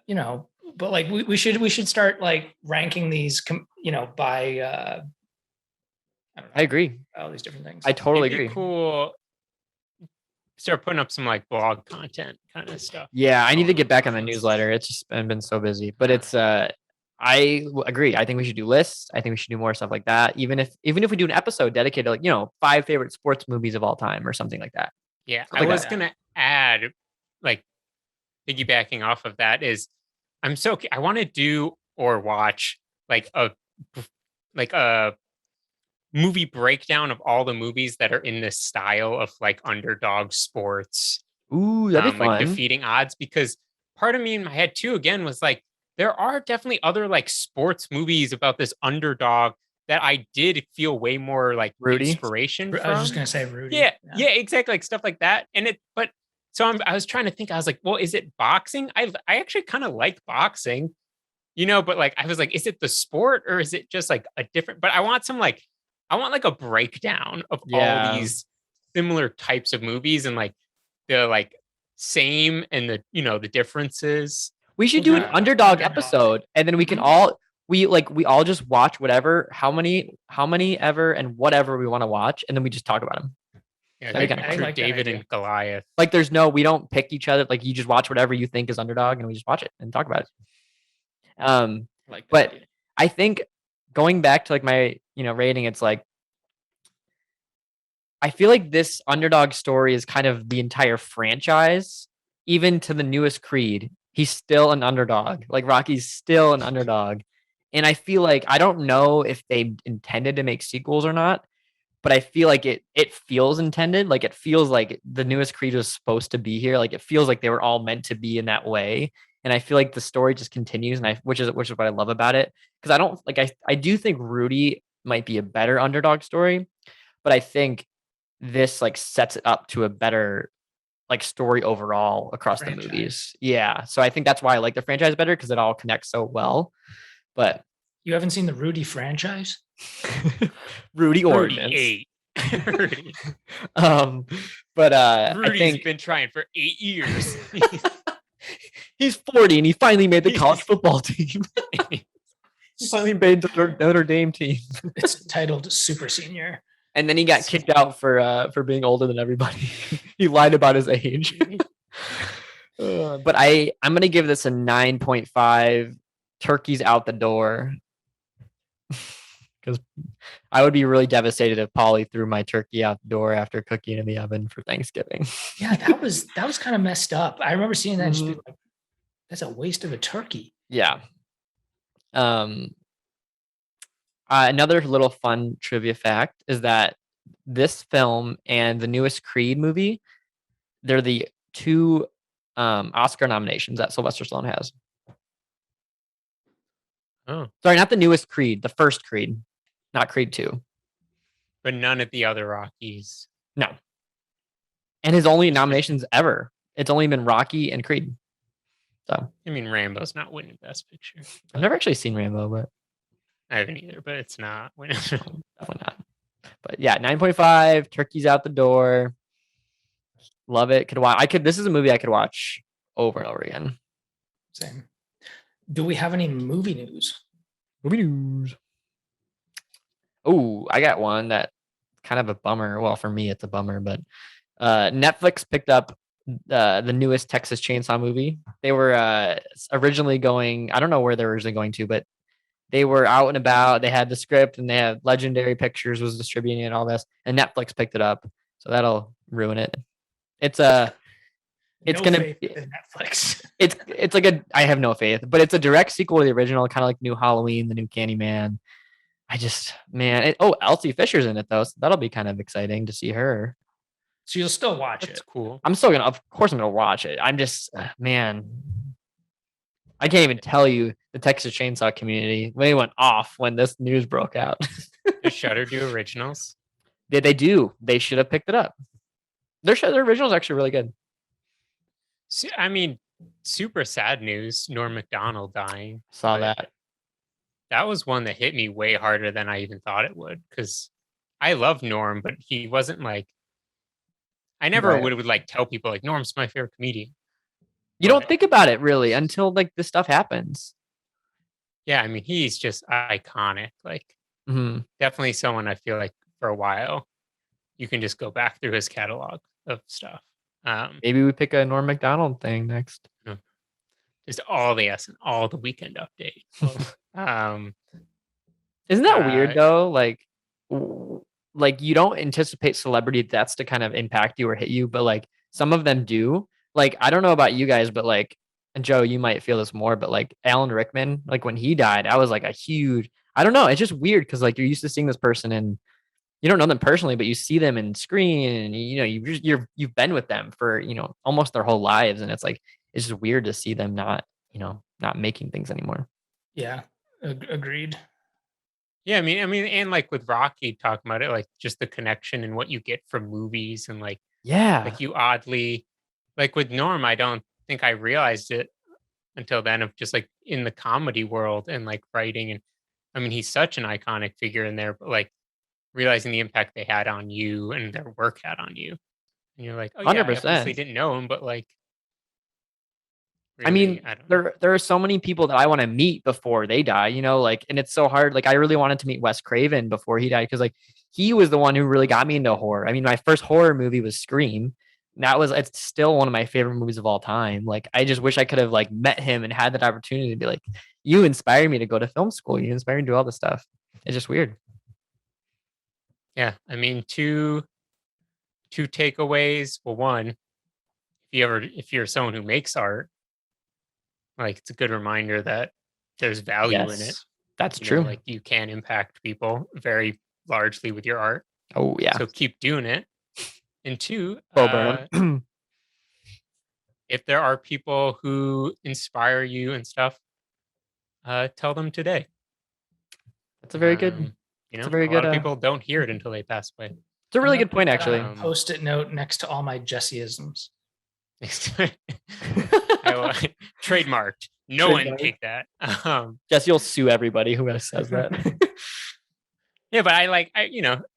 You know, but like we should start like ranking these, you know, by I don't know, I agree. all these different things. I totally It'd be agree. cool. Start putting up some like blog content kind of stuff. Yeah, I need to get back on the newsletter. It's just been so busy, but it's agree. I think we should do lists. I think we should do more stuff like that. Even if we do an episode dedicated to, like, 5 favorite sports movies of all time or something like that. Yeah, Stuff I like was that. gonna add, like, piggybacking off of that is, I want to do or watch like a movie breakdown of all the movies that are in this style of like underdog sports, Ooh, that'd be like fun. defeating odds. Because part of me in my head too, again, was like, there are definitely other like sports movies about this underdog that I did feel way more like Rudy? inspiration I was just from. gonna say Rudy. Yeah, exactly, like stuff like that. I was trying to think. I was like, well, is it boxing? I actually kind of like boxing, but like I was like, is it the sport or is it just like a different? But I want like a breakdown of Yeah. all these similar types of movies and like the like same and the the differences. We should do an Yeah. underdog Underdog. episode, and then we can all we all just watch whatever, how many ever and whatever we want to watch, and then we just talk about them. Yeah, That'd be like kinda cool. I like that David idea. and Goliath. Like we don't pick each other. Like you just watch whatever you think is underdog, and we just watch it and talk about it. Like that But idea. I think going back to like my rating, it's like I feel like this underdog story is kind of the entire franchise, even to the newest Creed. He's still an underdog. Like Rocky's still an underdog. And I feel like I don't know if they intended to make sequels or not, but I feel like it feels intended. Like it feels like the newest Creed was supposed to be here. Like it feels like they were all meant to be in that way. And I feel like the story just continues, and which is what I love about it. Because I don't like I do think Rudy might be a better underdog story, but I think this like sets it up to a better like story overall across the Franchise. movies. Yeah. So I think that's why I like the franchise better, because it all connects so well. But You haven't seen the Rudy franchise? Rudy Ordinance. 8. Rudy. But I Rudy's think been trying for 8 years. he's 40 and he finally made the college football team. He finally made the Notre Dame team. It's titled Super Senior. And then he got kicked out for being older than everybody. He lied about his age. But I'm gonna give this a 9.5. Turkeys out the door. Because I would be really devastated if Polly threw my turkey out the door after cooking in the oven for Thanksgiving. Yeah, that was kind of messed up. I remember seeing that and just being Mm-hmm. like, that's a waste of a turkey. Yeah. Another little fun trivia fact is that this film and the newest Creed movie, they're the 2 Oscar nominations that Sylvester Stallone has. Oh, Sorry, not the newest Creed, the first Creed, not Creed 2. but none of the other Rockies. No. And his only nominations ever. It's only been Rocky and Creed. So I mean, Rambo's not winning Best Picture. I've never actually seen Rambo, but I haven't either, but it's not winning. definitely not. But yeah, 9.5, turkeys out the door. Love it. Could watch. This is a movie I could watch over and over again. Same. Do we have any movie news? Movie news. Oh, I got one that kind of a bummer. Well, for me, it's a bummer, but Netflix picked up the newest Texas Chainsaw movie. They were originally going, I don't know where they were originally going to, but they were out and about. They had the script and they had Legendary Pictures was distributing it and all this, and Netflix picked it up. So that'll ruin it. It's No gonna faith be in Netflix. it's like I have no faith, but it's a direct sequel to the original, kind of like new Halloween, the new Candyman. Elsie Fisher's in it though, so that'll be kind of exciting to see her. So you'll still watch That's it. cool. Of course I'm gonna watch it. I'm just man, I can't even tell you the Texas Chainsaw community. They went off when this news broke out. Does Shudder do originals? Did they do? They should have picked it up. Their original is actually really good. I mean, super sad news. Norm Macdonald dying. Saw But that. That was one that hit me way harder than I even thought it would. Because I love Norm, but he wasn't like. I never Right. would like tell people like Norm's my favorite comedian. You don't Right. think about it really until like this stuff happens. Yeah, I mean he's just iconic. Like Mhm. definitely someone I feel like for a while you can just go back through his catalog of stuff. Maybe we pick a Norm Macdonald thing next. Just all the Weekend Update. Isn't that weird Uh, though? Like you don't anticipate celebrity deaths to kind of impact you or hit you, but like some of them do. Like I don't know about you guys, but like, and Joe, you might feel this more, but like Alan Rickman, like when he died, I was like a huge. I don't know. It's just weird because like you're used to seeing this person and you don't know them personally, but you see them in screen and you know you've been with them for almost their whole lives, and it's just weird to see them not making things anymore. Yeah, agreed. Yeah, I mean, and like with Rocky talking about it, like just the connection and what you get from movies, and like Yeah, you oddly, like with Norm, I don't think I realized it until then of just like in the comedy world and like writing, and I mean, he's such an iconic figure in there, but like realizing the impact they had on you and their work had on you, and you're like, oh yeah, hundred I obviously percent. didn't know him, but like I really, mean, I don't know. there are so many people that I want to meet before they die, like, and it's so hard. Like, I really wanted to meet Wes Craven before he died because, like, he was the one who really got me into horror. I mean, my first horror movie was Scream. It's still one of my favorite movies of all time. Like, I just wish I could have like met him and had that opportunity to be like, you inspired me to go to film school. You inspired me to do all this stuff. It's just weird. Yeah, I mean, two takeaways. Well, one, if you're someone who makes art, like it's a good reminder that there's value in it. Yes, that's true. Like you can impact people very largely with your art. Oh yeah. So keep doing it. And two, Bo Burnham. if there are people who inspire you and stuff, tell them today. That's a very good. A very lot good. of people don't hear it until they pass away. It's a really good point, Put that actually. on a Post-it note next to all my Jesseisms. I will, trademarked. No one take that. Jesse will sue everybody who says that. Yeah, but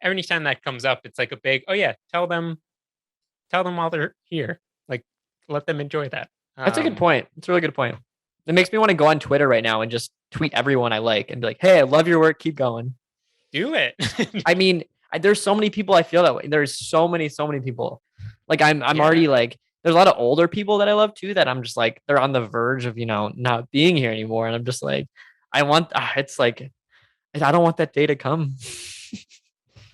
every time that comes up, it's like a big, oh yeah, tell them while they're here. Like, let them enjoy that. That's a good point. It's a really good point. It makes me want to go on Twitter right now and just tweet everyone I like and be like, hey, I love your work. Keep going. Do it. I mean, there's so many people I feel that way. There's so many people. Like I'm already like, there's a lot of older people that I love too, that I'm just like, they're on the verge of, not being here anymore. And I'm just like, it's like, I don't want that day to come.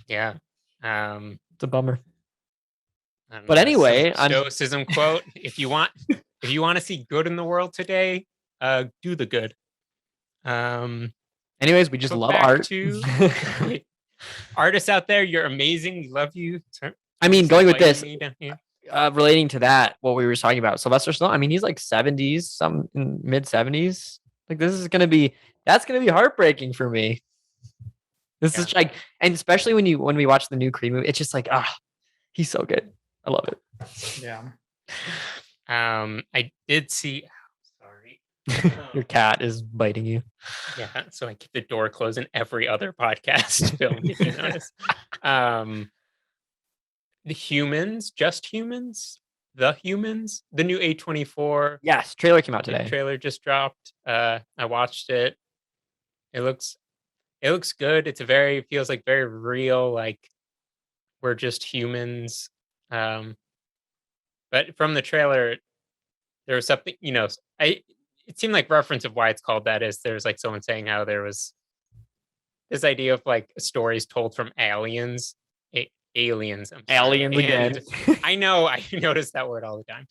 Yeah. It's a bummer. But know, anyway, stoicism quote: if you want to see good in the world today, do the good. Anyways, we just love art. Artists out there, you're amazing. We love you. I mean, going with this, relating to that, what we were talking about, Sylvester Stallone. I mean, he's like 70s, some mid 70s. Like that's gonna be heartbreaking for me. This is like, and especially when we watch the new Creed movie, it's just like, he's so good. I love it. Yeah. I did see. Sorry. Your cat is biting you. Yeah, so I keep the door closed in every other podcast film, if you notice. The Humans, the new A24. Yes, trailer came out today. The trailer just dropped. I watched it. It looks good. It feels like very real, like we're just humans. But from the trailer, there was something, it seemed like reference of why it's called that is there's like someone saying how there was this idea of like stories told from aliens. Aliens. Aliens again. I know. I notice that word all the time.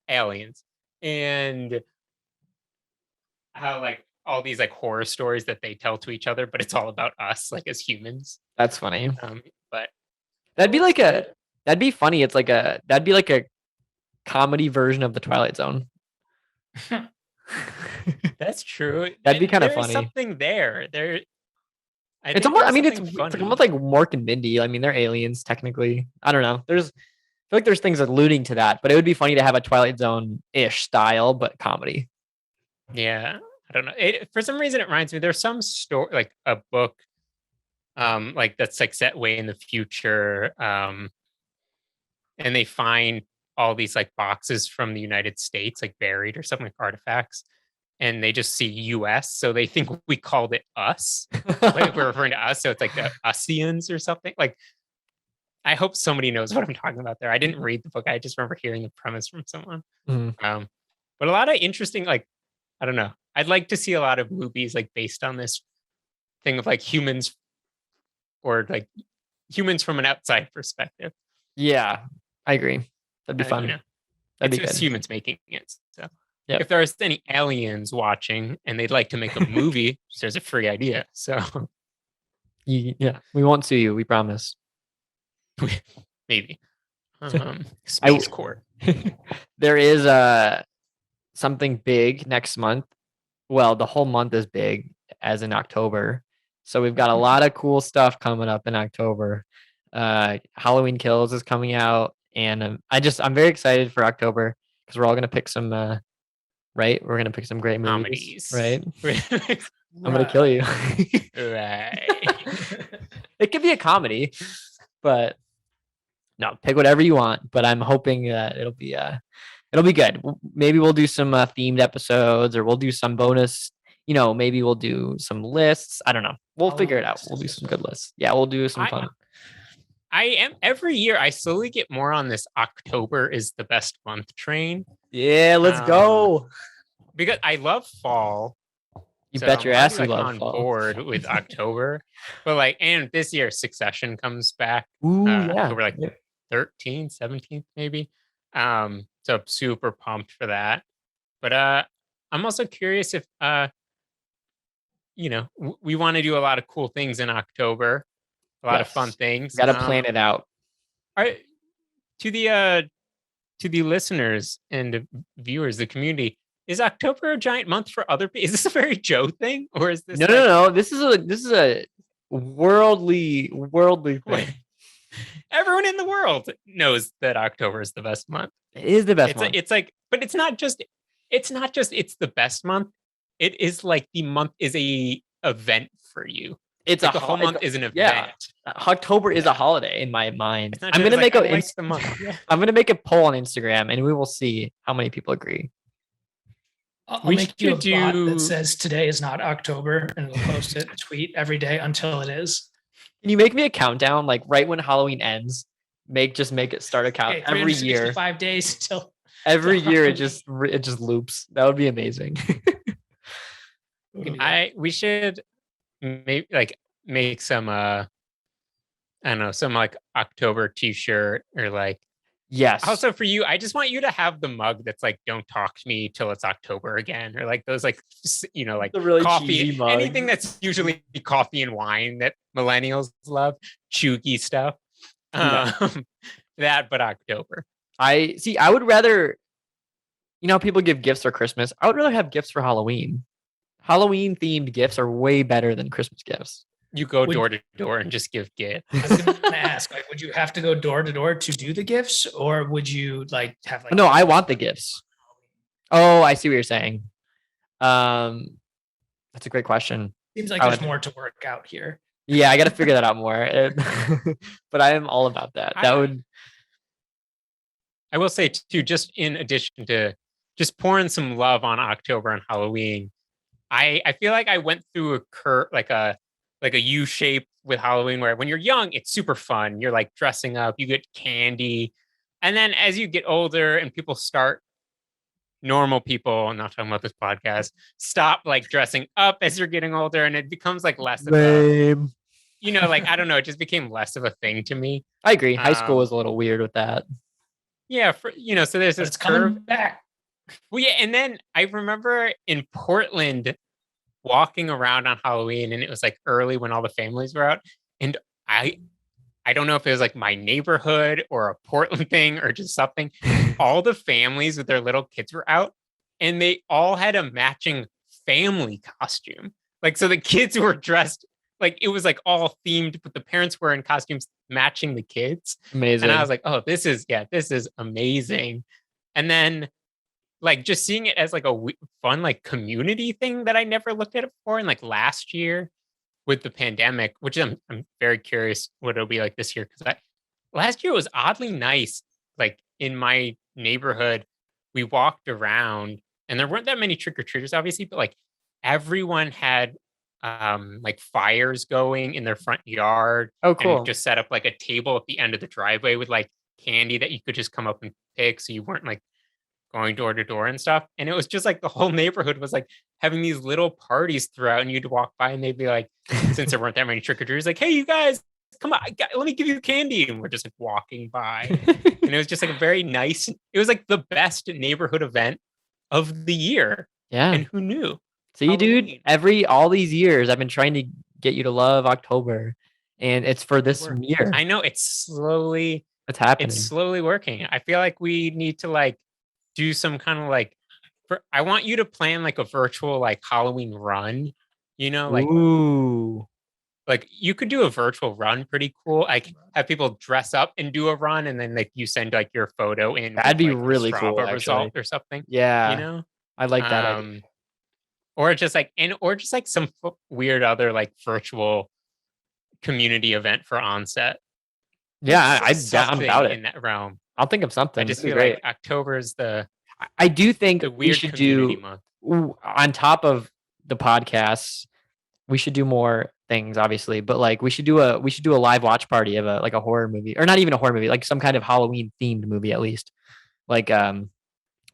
Aliens. And how like all these like horror stories that they tell to each other, but it's all about us, like as humans. That's funny. But that'd be funny. That'd be like a comedy version of the Twilight Zone. That's true. That'd be kind of funny. Something there. It's almost like Mork and Mindy. I mean, they're aliens technically. I don't know. I feel like there's things alluding to that, but it would be funny to have a Twilight Zone-ish style, but comedy. Yeah, I don't know. For some reason, it reminds me. There's some story, like a book, like that's like set way in the future, and they find all these like boxes from the United States, like buried or something, like artifacts. And they just see US, so they think we called it us. Like we're referring to us, so it's like the Usians or something. Like, I hope somebody knows what I'm talking about there. I didn't read the book. I just remember hearing the premise from someone. Mm-hmm. But a lot of interesting, like, I don't know. I'd like to see a lot of movies like based on this thing of like humans or like humans from an outside perspective. Yeah, I agree. That'd be fun. You know, That'd be it's good. humans making it. So Yep. if there's any aliens watching and they'd like to make a movie, there's a free idea. So Yeah, we won't sue you. We promise. maybe Space Court. There is something big next month. Well, the whole month is big, as in October. So we've got a lot of cool stuff coming up in October. Halloween Kills is coming out, and I'm very excited for October because we're all gonna pick some. Right, we're gonna pick some great movies. Comedies. Right, I'm gonna kill you. Right. It could be a comedy, but no, pick whatever you want. But I'm hoping that it'll be good. Maybe we'll do some themed episodes, or we'll do some bonus. Maybe we'll do some lists. I don't know. We'll figure it out. We'll do some good lists. Yeah, we'll do some fun. Every year I slowly get more on this October is the best month train. Yeah, let's go. Because I love fall. You bet your ass you love on fall. board with October. But and this year Succession comes back. Ooh, yeah. October 13th, 17th, maybe. So I'm super pumped for that. But I'm also curious if we want to do a lot of cool things in October. A lot of fun things. Got to plan it out. To the listeners and viewers, the community, is October a giant month for other people? Is this a very Joe thing, or is this no? This is a worldly thing. Everyone in the world knows that October is the best month. It is the best month. But it's not just it's the best month. It is like the month is a event for you. It's like the whole month is an event. Yeah. October is a holiday in my mind. I'm gonna make I'm gonna make a poll on Instagram, and we will see how many people agree. I'll make you a bot that says today is not October, and we'll post it, tweet every day until it is. Can you make me a countdown, like right when Halloween ends? Make it start a count every year. 5 days till every year. It just loops. That would be amazing. We should maybe make some I don't know, some like October t-shirt or like. Yes. Also for you, I just want you to have the mug that's like, don't talk to me till it's October again. Or like those like, like the really coffee, anything that's usually coffee and wine that millennials love, chuggy stuff. That, but October. I would rather, people give gifts for Christmas. I would rather have gifts for Halloween. Halloween themed gifts are way better than Christmas gifts. You go door to door and just give gifts. I was going to ask, would you have to go door to door to do the gifts, or would you have No, I want the gifts. Oh, I see what you're saying. That's a great question. Seems like there's more to work out here. Yeah, I got to figure that out more. But I am all about that. I will say too, just in addition to just pouring some love on October and Halloween, I feel like I went through a curve, like a U shape with Halloween, where when you're young, it's super fun. You're like dressing up, you get candy. And then as you get older and normal people, I'm not talking about this podcast, stop like dressing up as you're getting older. And it becomes like less of I don't know, it just became less of a thing to me. I agree. High school was a little weird with that. Yeah. So there's this coming back. Well, yeah. And then I remember in Portland walking around on Halloween, and it was like early when all the families were out. And I don't know if it was like my neighborhood or a Portland thing or just something. All the families with their little kids were out, and they all had a matching family costume. Like, so the kids were dressed like it was like all themed, but the parents were in costumes matching the kids. Amazing. And I was like, oh, this is amazing. And then like just seeing it as like a fun like community thing that I never looked at it before. And like last year with the pandemic, which I'm very curious what it'll be like this year, because last year was oddly nice. Like in my neighborhood, we walked around and there weren't that many trick-or-treaters, obviously, but like everyone had like fires going in their front yard. Oh, cool. And just set up like a table at the end of the driveway with like candy that you could just come up and pick, so you weren't like going door to door and stuff. And it was just like the whole neighborhood was like having these little parties throughout, and you'd walk by and they'd be like, since there weren't that many trick or treaters, like, hey, you guys, come on, let me give you candy. And we're just like walking by. And it was just like a very nice, it was like the best neighborhood event of the year. Yeah. And who knew? See, Halloween. dude, all these years I've been trying to get you to love October, and it's for this year. I know it's slowly working. I feel like we need to like do some kind of like, I want you to plan like a virtual like Halloween run, you know, like, ooh, like you could do a virtual run pretty cool. Like have people dress up and do a run, and then like you send like your photo in. That'd be like, really cool, result or something. Yeah, you know, I like that idea. Or just like some weird other like virtual community event for onset. Yeah, I'm about it in that realm. I'll think of something. I just feel like October is I do think the we weird should community do month. on top of the podcasts. We should do more things, obviously, but like we should do a live watch party of a horror movie, or not even a horror movie, like some kind of Halloween themed movie at least. Like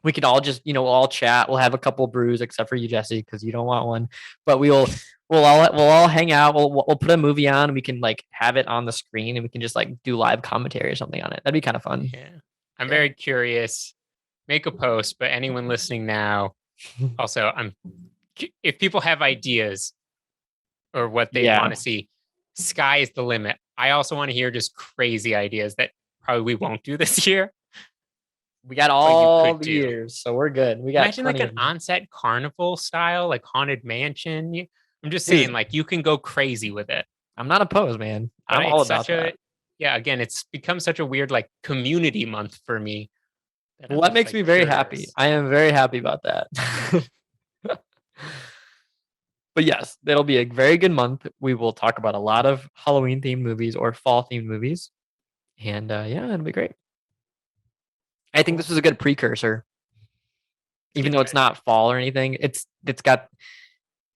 we could all just all chat. We'll have a couple brews, except for you, Jesse, because you don't want one. But we'll all hang out. We'll put a movie on, and we can like have it on the screen, and we can just like do live commentary or something on it. That'd be kind of fun. Yeah, I'm very curious. Make a post, but anyone listening now, also, if people have ideas or what they want to see, sky is the limit. I also want to hear just crazy ideas that probably we won't do this year. We got all the years, so we're good. We got imagine like an on-set carnival style, like haunted mansion. I'm just saying, like you can go crazy with it. I'm not opposed, man. I'm all about that. Yeah, again, it's become such a weird like community month for me. Well, that makes me very happy. I am very happy about that. But yes, it'll be a very good month. We will talk about a lot of Halloween themed movies or fall themed movies. And yeah, it'll be great. I think this was a good precursor. Even though it's not fall or anything, it's got,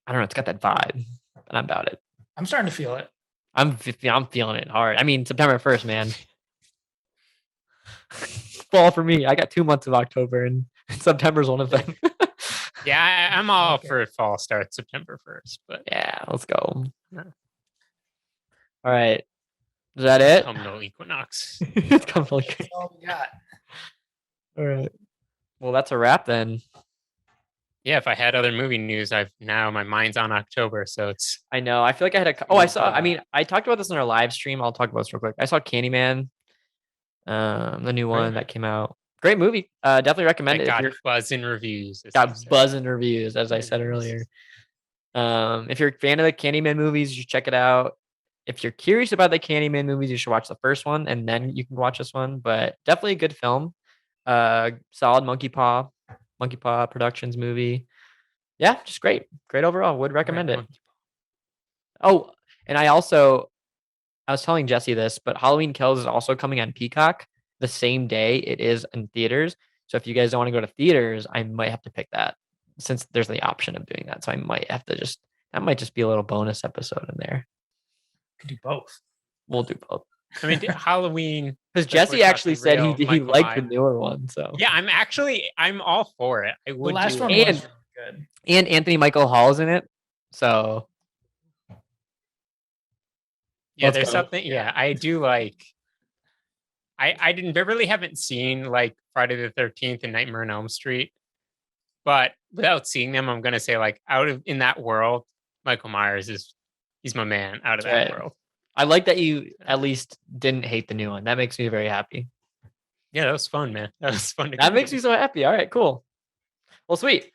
I don't know, it's got that vibe. And I'm about it. I'm starting to feel it. I'm feeling it hard. I mean, September 1st, man. Fall for me. I got 2 months of October, and September's one of them. Yeah, I'm all for fall start September 1st, but yeah, let's go. Yeah. All right. Is that it? Autumnal equinox. It's autumnal equinox. That's all we got. All right. Well, that's a wrap then. Yeah, if I had other movie news, now my mind's on October, so it's. I know. I feel like I had I talked about this in our live stream. I'll talk about this real quick. I saw Candyman, the new one that came out. Great movie. Definitely recommend it. Got buzzing reviews. Got buzzing reviews, as I said earlier. If you're a fan of the Candyman movies, you should check it out. If you're curious about the Candyman movies, you should watch the first one, and then you can watch this one. But definitely a good film. Solid Monkey Paw Productions movie. Yeah, just great overall. Would recommend it. Oh, and I was telling Jesse this, but Halloween Kills is also coming on Peacock the same day it is in theaters. So if you guys don't want to go to theaters, I might have to pick that, since there's the option of doing that. So I might have to that might just be a little bonus episode in there. Could do both. We'll do both. I mean, Halloween, because Jesse actually said he liked the newer one. So yeah, I'm all for it. I would. The last one was really good. And Anthony Michael Hall's in it. So yeah, there's something. Yeah, I do like. I really haven't seen like Friday the 13th and Nightmare on Elm Street, but without seeing them, I'm gonna say like in that world, Michael Myers he's my man out of that world. I like that you at least didn't hate the new one. That makes me very happy. Yeah, that was fun, man. That was fun. That makes me so happy. All right, cool. Well, sweet.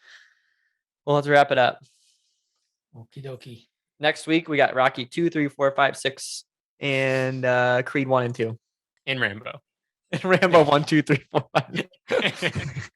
Well, let's wrap it up. Okie dokie. Next week we got Rocky 2, 3, 4, 5, 6, and Creed 1 and 2. And Rambo. Rambo 1, 2, 3, 4, 5.